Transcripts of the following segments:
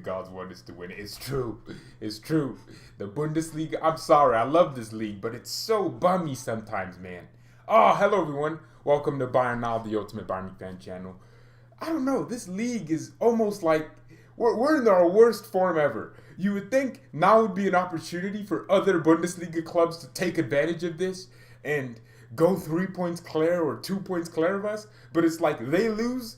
God's want us to win. It's true. It's true. The Bundesliga, I'm sorry, I love this league, but it's so bummy sometimes, man. Oh, hello everyone. Welcome to BayernNow, the ultimate Bayern fan channel. I don't know, this league is almost like we're in our worst form ever. You would think now would be an opportunity for other Bundesliga clubs to take advantage of this and go 3 points clear or 2 points clear of us, but it's like they lose,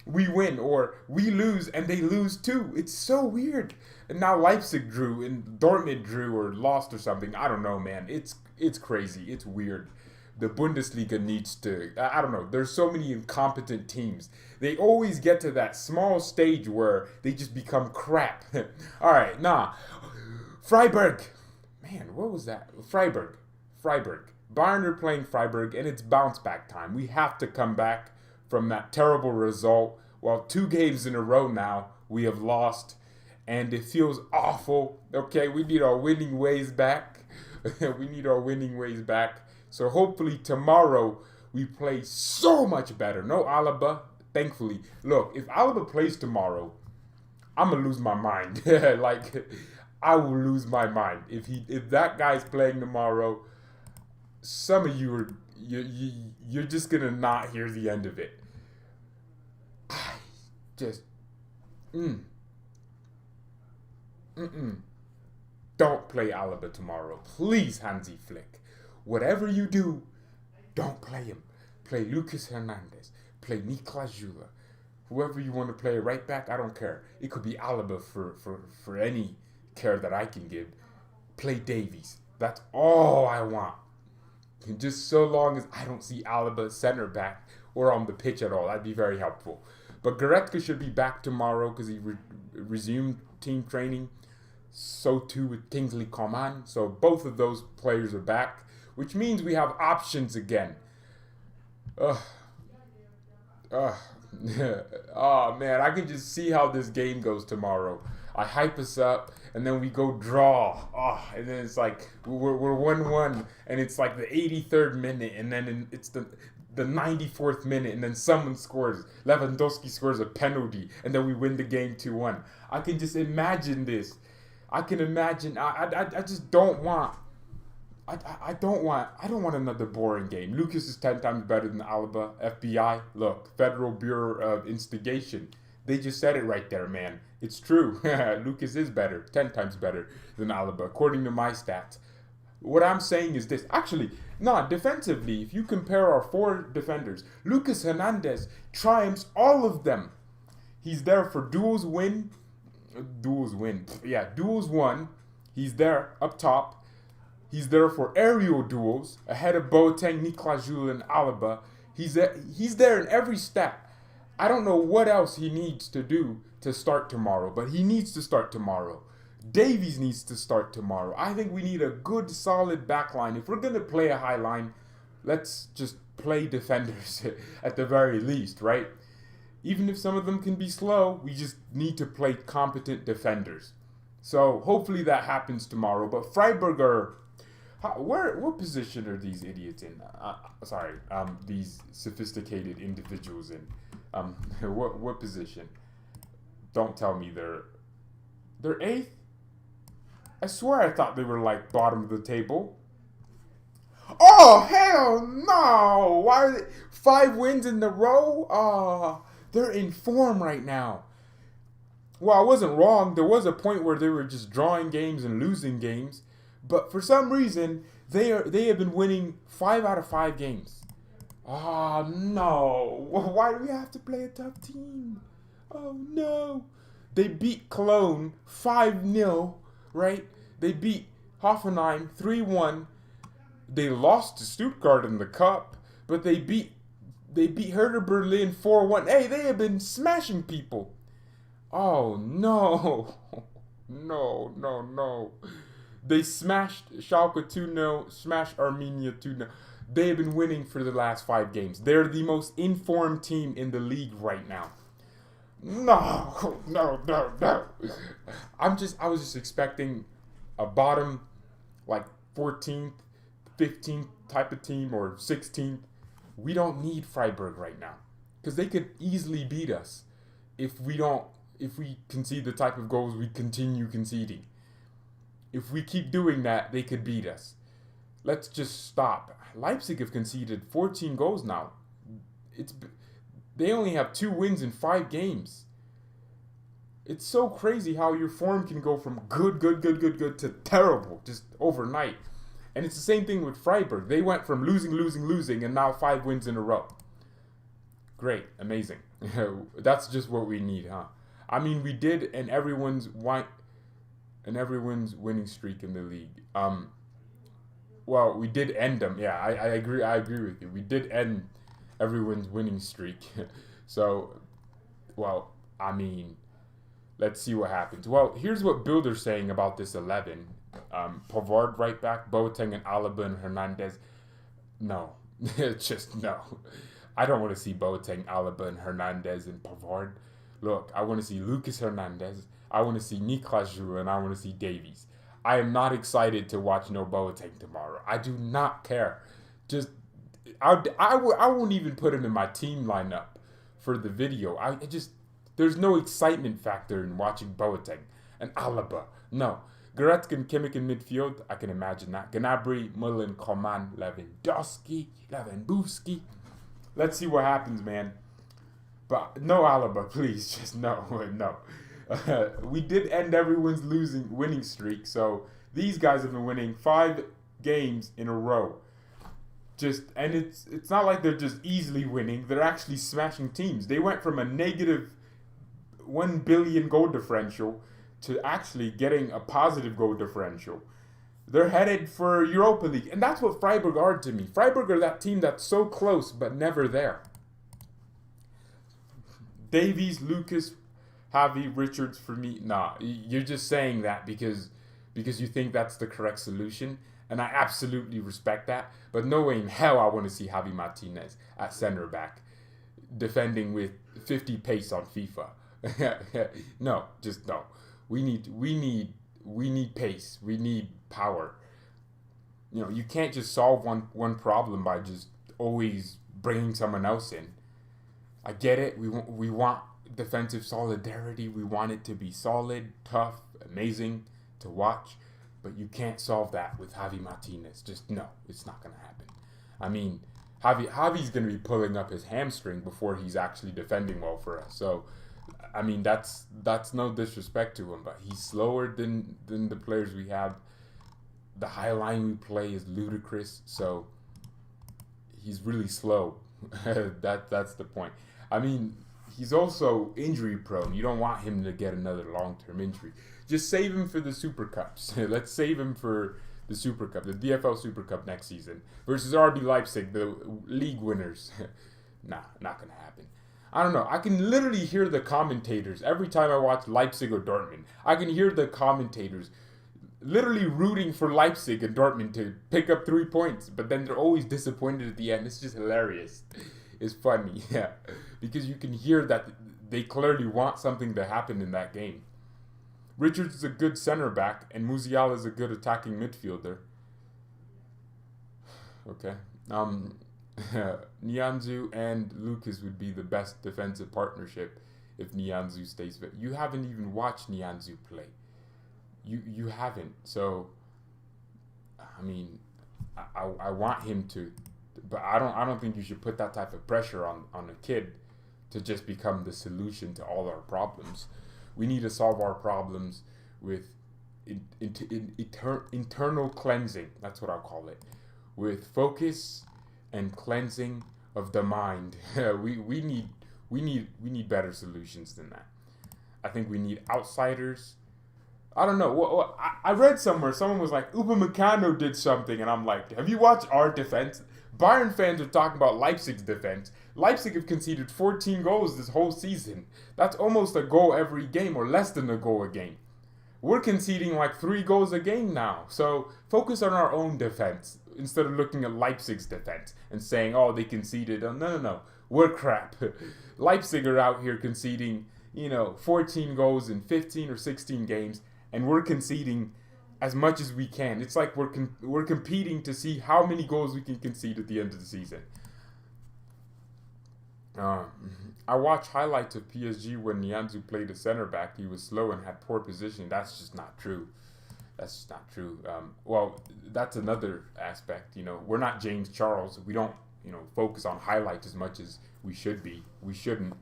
we win, or we lose and they lose too. It's so weird. And now Leipzig drew and Dortmund drew or lost or something. I don't know, man. It's crazy. It's weird. The Bundesliga needs to, I don't know, there's so many incompetent teams. They always get to that small stage where they just become crap. All right, Freiburg. Man, what was that? Freiburg. Bayern are playing Freiburg, and it's bounce back time. We have to come back from that terrible result. Well, 2 games in a row now we have lost, and it feels awful. Okay, we need our winning ways back. So hopefully tomorrow we play so much better. No Alaba, thankfully. Look, if Alaba plays tomorrow, I'm gonna lose my mind. I will lose my mind if that guy's playing tomorrow. Some of you are you're just gonna not hear the end of it. I just don't play Alaba tomorrow, please, Hansi Flick. Whatever you do, don't play him. Play Lucas Hernandez. Play Niklas Süle. Whoever you want to play right back, I don't care. It could be Alaba for any care that I can give. Play Davies. That's all I want. And just so long as I don't see Alaba center back or on the pitch at all, that'd be very helpful. But Goretzka should be back tomorrow because he resumed team training. So too with Kingsley Coman. So both of those players are back, which means we have options again. Oh man, I can just see how this game goes tomorrow. I hype us up, and then we go draw. And then it's like we're 1-1, and it's like the 83rd minute, and then it's the 94th minute, and then someone scores. Lewandowski scores a penalty, and then we win the game 2-1. I can just imagine this. I can imagine. I just don't want. I don't want another boring game. Lucas is 10 times better than Alaba. FBI, look, Federal Bureau of Instigation. They just said it right there, man. It's true. Lucas is better, 10 times better than Alaba, according to my stats. What I'm saying is this. Actually, defensively, if you compare our 4 defenders, Lucas Hernandez triumphs all of them. He's there for duels win. Yeah, duels won. He's there up top. He's there for aerial duels, ahead of Boateng, Niklas Süle, and Alaba. He's there in every stat. I don't know what else he needs to do to start tomorrow, but he needs to start tomorrow. Davies needs to start tomorrow. I think we need a good, solid back line. If we're going to play a high line, let's just play defenders at the very least, right? Even if some of them can be slow, we just need to play competent defenders. So hopefully that happens tomorrow. But Freiburg are... what position are these idiots in? These sophisticated individuals in. What position? Don't tell me they're 8th? I swear I thought they were like bottom of the table. Oh, hell no! Why are they 5 wins in a row? They're in form right now. Well, I wasn't wrong. There was a point where they were just drawing games and losing games. But for some reason, they have been winning 5 out of 5 games. No. Why do we have to play a tough team? Oh, no. They beat Cologne 5-0, right? They beat Hoffenheim 3-1. They lost to Stuttgart in the cup, but they beat Hertha Berlin 4-1. Hey, they have been smashing people. Oh, no. No. They smashed Schalke 2-0, smashed Arminia 2-0. They have been winning for the last 5 games. They're the most informed team in the league right now. No. I was just expecting a bottom, like 14th, 15th type of team, or 16th. We don't need Freiburg right now, because they could easily beat us if we don't if we concede the type of goals we continue conceding. If we keep doing that, they could beat us. Let's just stop. Leipzig have conceded 14 goals now. They only have 2 wins in 5 games. It's so crazy how your form can go from good to terrible just overnight. And it's the same thing with Freiburg. They went from losing, and now 5 wins in a row. Great, amazing. That's just what we need, huh? I mean, we did, and everyone's winning streak in the league. Well, we did end them. Yeah, I agree. I agree with you. We did end everyone's winning streak. So, well, I mean, let's see what happens. Well, here's what Builder's saying about this 11. Pavard right back, Boateng and Alaba and Hernandez. No, just no. I don't want to see Boateng, Alaba and Hernandez and Pavard. Look, I want to see Lucas Hernandez. I want to see Niklas Zulu, and I want to see Davies. I am not excited to watch no Boateng tomorrow. I do not care. Just, I won't even put him in my team lineup for the video. There's no excitement factor in watching Boateng and Alaba. No. Goretzka and Kimmich in midfield, I can imagine that. Gnabry, Mullen, Coman, Lewandowski. Let's see what happens, man. But no Alaba, please. Just no. We did end everyone's winning streak. So these guys have been winning 5 games in a row. And it's not like they're just easily winning. They're actually smashing teams. They went from a negative 1 billion goal differential to actually getting a positive goal differential. They're headed for Europa League. And that's what Freiburg are to me. Freiburg are that team that's so close but never there. Davies, Lucas, Javi, Richards for me. Nah, you're just saying that because you think that's the correct solution. And I absolutely respect that. But no way in hell I want to see Javi Martinez at center back defending with 50 pace on FIFA. No, just no. We need pace. We need power. You know, you can't just solve one problem by just always bringing someone else in. I get it. We want defensive solidarity. We want it to be solid, tough, amazing to watch. But you can't solve that with Javi Martinez. Just no, it's not going to happen. I mean, Javi's going to be pulling up his hamstring before he's actually defending well for us. So, I mean, that's no disrespect to him, but he's slower than the players we have. The high line we play is ludicrous, so he's really slow. That's the point. I mean, he's also injury prone. You don't want him to get another long-term injury. Just save him for the Super Cups. Let's save him for the Super Cup, the DFL Super Cup next season versus RB Leipzig, the league winners. Nah, not gonna happen. I don't know. I can literally hear the commentators every time I watch Leipzig or Dortmund. I can hear the commentators literally rooting for Leipzig and Dortmund to pick up 3 points, but then they're always disappointed at the end. It's just hilarious. It's funny, yeah, because you can hear that they clearly want something to happen in that game. Richards is a good center back, and Musiala is a good attacking midfielder. Okay. Nianzou and Lucas would be the best defensive partnership if Nianzou stays fit. You haven't even watched Nianzou play. You haven't. So, I mean, I want him to, but I don't think you should put that type of pressure on a kid to just become the solution to all our problems. We need to solve our problems with internal cleansing. That's what I'll call it. With focus and cleansing of the mind. we need better solutions than that. I think we need outsiders. I don't know. I read somewhere, someone was like, Upamecano did something, and I'm like, have you watched our defense? Bayern fans are talking about Leipzig's defense. Leipzig have conceded 14 goals this whole season. That's almost a goal every game, or less than a goal a game. We're conceding like 3 goals a game now. So focus on our own defense instead of looking at Leipzig's defense and saying, oh, they conceded. Oh, no. We're crap. Leipzig are out here conceding, 14 goals in 15 or 16 games, and we're conceding as much as we can. It's like we're competing to see how many goals we can concede at the end of the season. Uh, I watched highlights of PSG when Nianzou played a center back. He was slow and had poor positioning. That's just not true. That's just not true. Well, that's another aspect. We're not James Charles. We don't, focus on highlights as much as we should be. We shouldn't,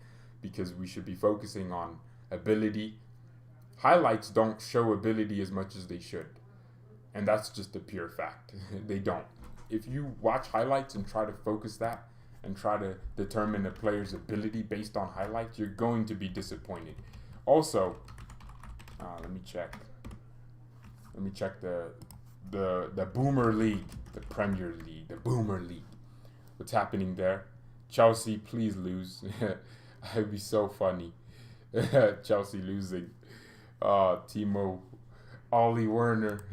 because we should be focusing on ability. Highlights don't show ability as much as they should. And that's just a pure fact. They don't. If you watch highlights and try to focus that and try to determine a player's ability based on highlights, you're going to be disappointed. Also, let me check. Let me check the Boomer League, the Premier League, the Boomer League. What's happening there? Chelsea, please lose. It'd be so funny. Chelsea losing. Timo, Ollie Werner,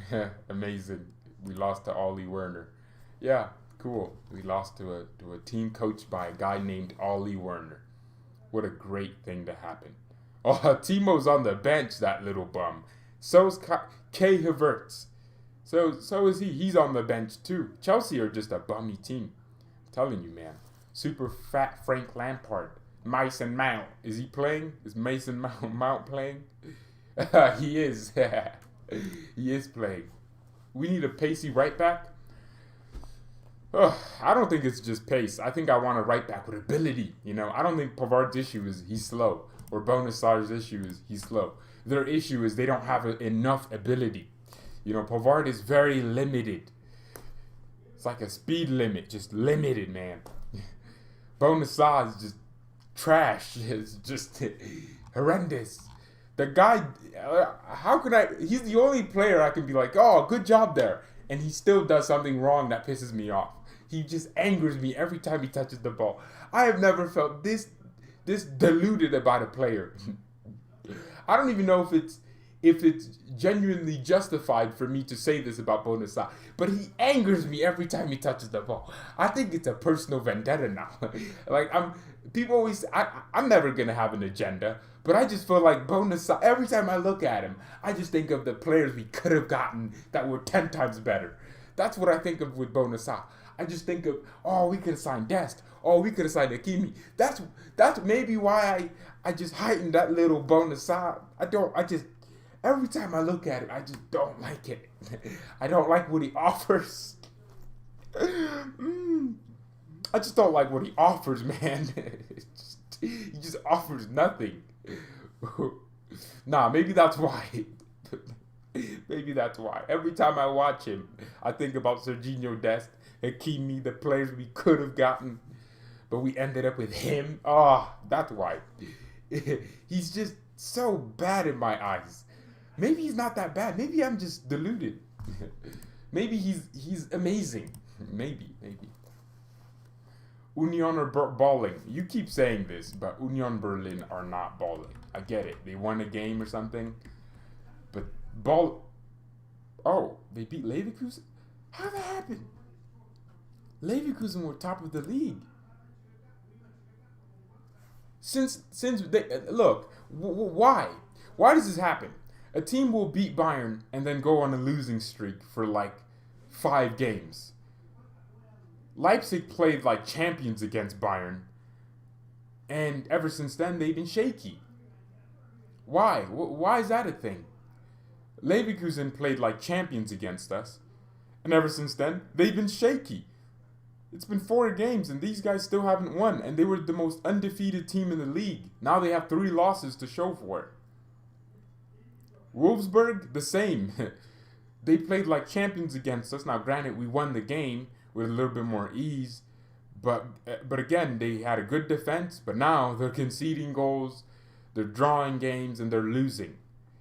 amazing. We lost to Ollie Werner. Yeah, cool. We lost to a team coached by a guy named Ollie Werner. What a great thing to happen. Oh, Timo's on the bench, that little bum. So's K Havertz. So is he. He's on the bench too. Chelsea are just a bummy team. I'm telling you, man. Super fat Frank Lampard. Mason Mount. Is he playing? Is Mason Mount playing? He is. He is playing. We need a pacey right back. I don't think it's just pace. I think I want a right back with ability. I don't think Pavard's issue is he's slow, or Bonasar's issue is he's slow. Their issue is they don't have enough ability. Pavard is very limited. It's like a speed limit, just limited, man. Bonasar is just trash. It's just horrendous. The guy, how could I? He's the only player I can be like, oh, good job there. And he still does something wrong that pisses me off. He just angers me every time he touches the ball. I have never felt this deluded about a player. I don't even know if it's genuinely justified for me to say this about Bonasar, but he angers me every time he touches the ball. I think it's a personal vendetta now. People always say, I'm never gonna have an agenda, but I just feel like Bonasar, every time I look at him, I just think of the players we could have gotten that were 10 times better. That's what I think of with Bonasar. I just think of, we could have signed Dest. We could have signed Hakimi. That's maybe why I just heightened that little Bonasar. Every time I look at it, I just don't like it. I don't like what he offers. I just don't like what he offers, man. He just offers nothing. Nah, maybe that's why. Maybe that's why. Every time I watch him, I think about Serginho Dest, Hakimi, the players we could have gotten, but we ended up with him. That's why. He's just so bad in my eyes. Maybe he's not that bad. Maybe I'm just deluded. Maybe he's amazing. Maybe. Union are balling. You keep saying this, but Union Berlin are not balling. I get it. They won a game or something. But they beat Leverkusen? How that happened? Leverkusen were top of the league. Since they look, why? Why does this happen? A team will beat Bayern and then go on a losing streak for like 5 games. Leipzig played like champions against Bayern, and ever since then they've been shaky. Why? Why is that a thing? Leverkusen played like champions against us, and ever since then they've been shaky. It's been 4 games and these guys still haven't won, and they were the most undefeated team in the league. Now they have 3 losses to show for it. Wolfsburg, the same. They played like champions against us. Now, granted, we won the game with a little bit more ease, but again, they had a good defense, but now they're conceding goals, they're drawing games, and they're losing.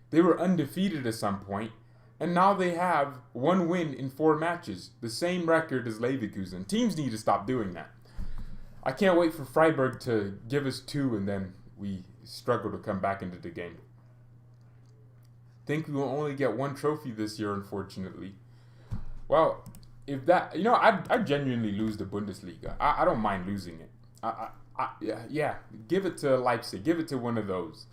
They were undefeated at some point, and now they have 1 win in 4 matches, the same record as Leverkusen. Teams need to stop doing that. I can't wait for Freiburg to give us 2, and then we struggle to come back into the game. Think we will only get 1 trophy this year, unfortunately. Well, if that, I genuinely lose the Bundesliga. I don't mind losing it. Yeah, give it to Leipzig. Give it to one of those.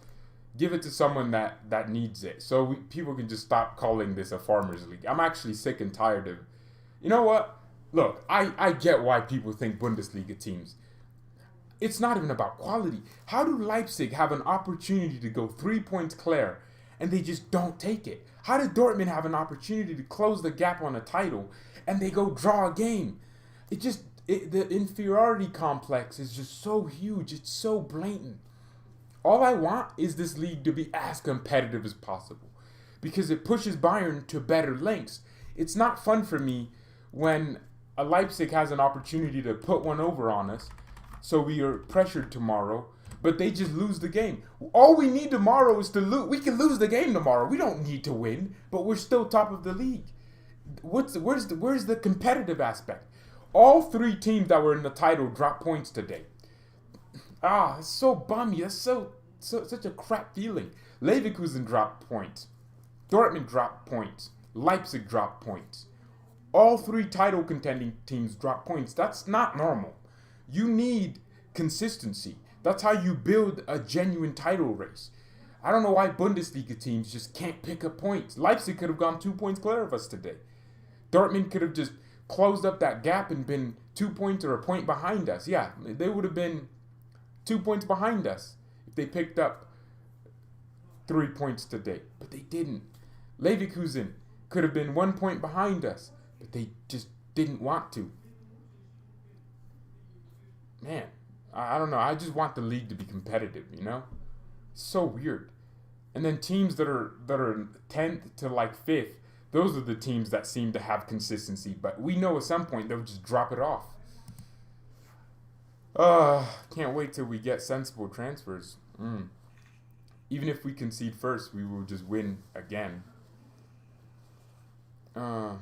Give it to someone that needs it. So people can just stop calling this a farmers league. I'm actually sick and tired of. You know what? Look, I get why people think Bundesliga teams. it's not even about quality. How do Leipzig have an opportunity to go 3 points clear and they just don't take it? How did Dortmund have an opportunity to close the gap on a title and they go draw a game? The inferiority complex is just so huge. It's so blatant. All I want is this league to be as competitive as possible because it pushes Bayern to better lengths. It's not fun for me when a Leipzig has an opportunity to put one over on us, so we are pressured tomorrow, but they just lose the game. All we need tomorrow is to lose. We can lose the game tomorrow. We don't need to win, but we're still top of the league. Where's the competitive aspect? All 3 teams that were in the title dropped points today. It's so bummy. That's such a crap feeling. Leverkusen dropped points. Dortmund dropped points. Leipzig dropped points. All 3 title contending teams dropped points. That's not normal. You need consistency. That's how you build a genuine title race. I don't know why Bundesliga teams just can't pick up points. Leipzig could have gone 2 points clear of us today. Dortmund could have just closed up that gap and been 2 points or a point behind us. Yeah, they would have been 2 points behind us if they picked up 3 points today. But they didn't. Leverkusen could have been 1 point behind us, but they just didn't want to. Man, I don't know. I just want the league to be competitive, you know? So weird. And then teams that are 10th to like 5th, those are the teams that seem to have consistency, but we know at some point they'll just drop it off. Can't wait till we get sensible transfers. Even if we concede first, we will just win again. At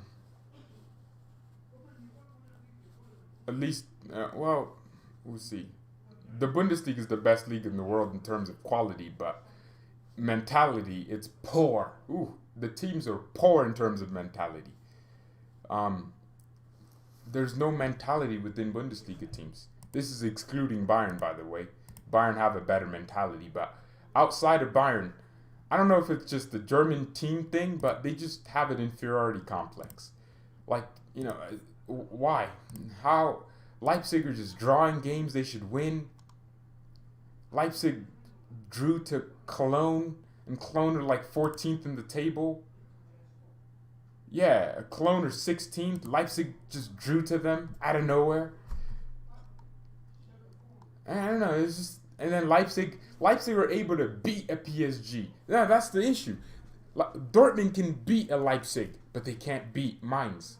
least, we'll see. The Bundesliga is the best league in the world in terms of quality, but mentality, it's poor. The teams are poor in terms of mentality. There's no mentality within Bundesliga teams. This is excluding Bayern, by the way. Bayern have a better mentality, but outside of Bayern, I don't know if it's just the German team thing, but they just have an inferiority complex. Like, why? How? Leipzig are just drawing games they should win. Leipzig drew to Cologne, and Cologne are like 14th in the table. Yeah, Cologne are 16th. Leipzig just drew to them out of nowhere. I don't know. It's just, and then Leipzig were able to beat a PSG. Yeah, that's the issue. Dortmund can beat a Leipzig, but they can't beat Mainz.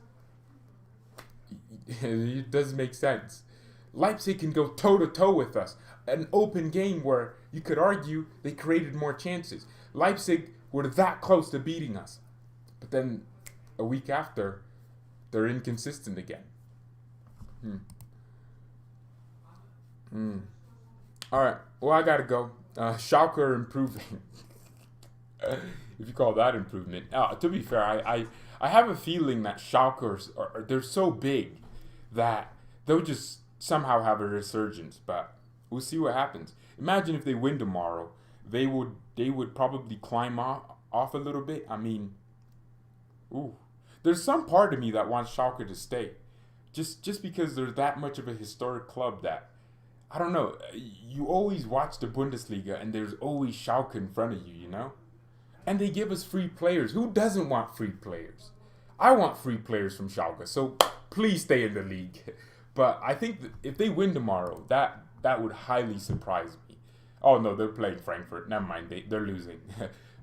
It doesn't make sense. Leipzig can go toe-to-toe with us. An open game where you could argue they created more chances. Leipzig were that close to beating us. But then a week after, they're inconsistent again. Alright, well, I gotta go. Schalke are improving. If you call that improvement. To be fair, I have a feeling that Schalke they're so big that they'll just somehow have a resurgence, but we'll see what happens. Imagine if they win tomorrow, they would probably climb off a little bit. I mean, there's some part of me that wants Schalke to stay, just because they're that much of a historic club that, I don't know, you always watch the Bundesliga and there's always Schalke in front of you, you know? And they give us free players. Who doesn't want free players? I want free players from Schalke, so please stay in the league. But I think that if they win tomorrow, that would highly surprise me. Oh no, they're playing Frankfurt. Never mind, they're losing.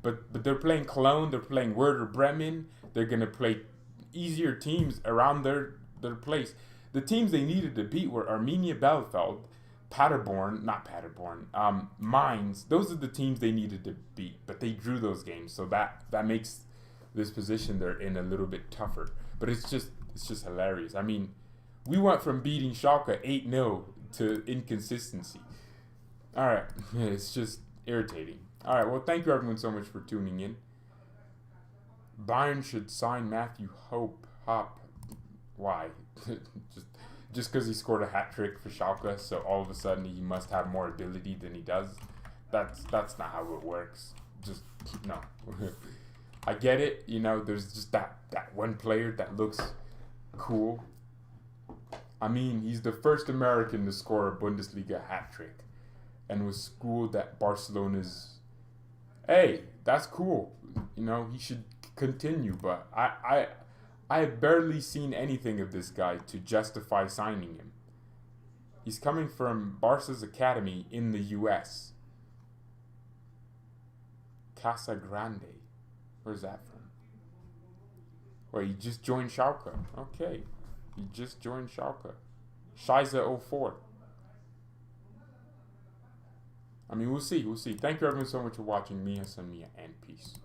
but they're playing Cologne. They're playing Werder Bremen. They're gonna play easier teams around their place. The teams they needed to beat were Arminia Bielefeld, Mainz. Those are the teams they needed to beat, but they drew those games, so that makes this position they're in a little bit tougher. But it's just hilarious. I mean, we went from beating Schalke 8-0 to inconsistency. All right, it's just irritating. All right, well, thank you everyone so much for tuning in. Bayern should sign Matthew Hop. Why? Just because he scored a hat trick for Schalke, so all of a sudden he must have more ability than he does. That's not how it works. Just no. I get it. There's just that one player that looks cool, I mean, he's the first American to score a Bundesliga hat-trick and was schooled at Barcelona's. Hey, that's cool. You know, he should continue, but I have barely seen anything of this guy to justify signing him. He's coming from Barca's academy in the US. Casa Grande. Where's that from? Well, he just joined Schalke. Okay. He just joined Schalke. Scheiße 04. I mean, we'll see. Thank you everyone so much for watching. Mia, and peace.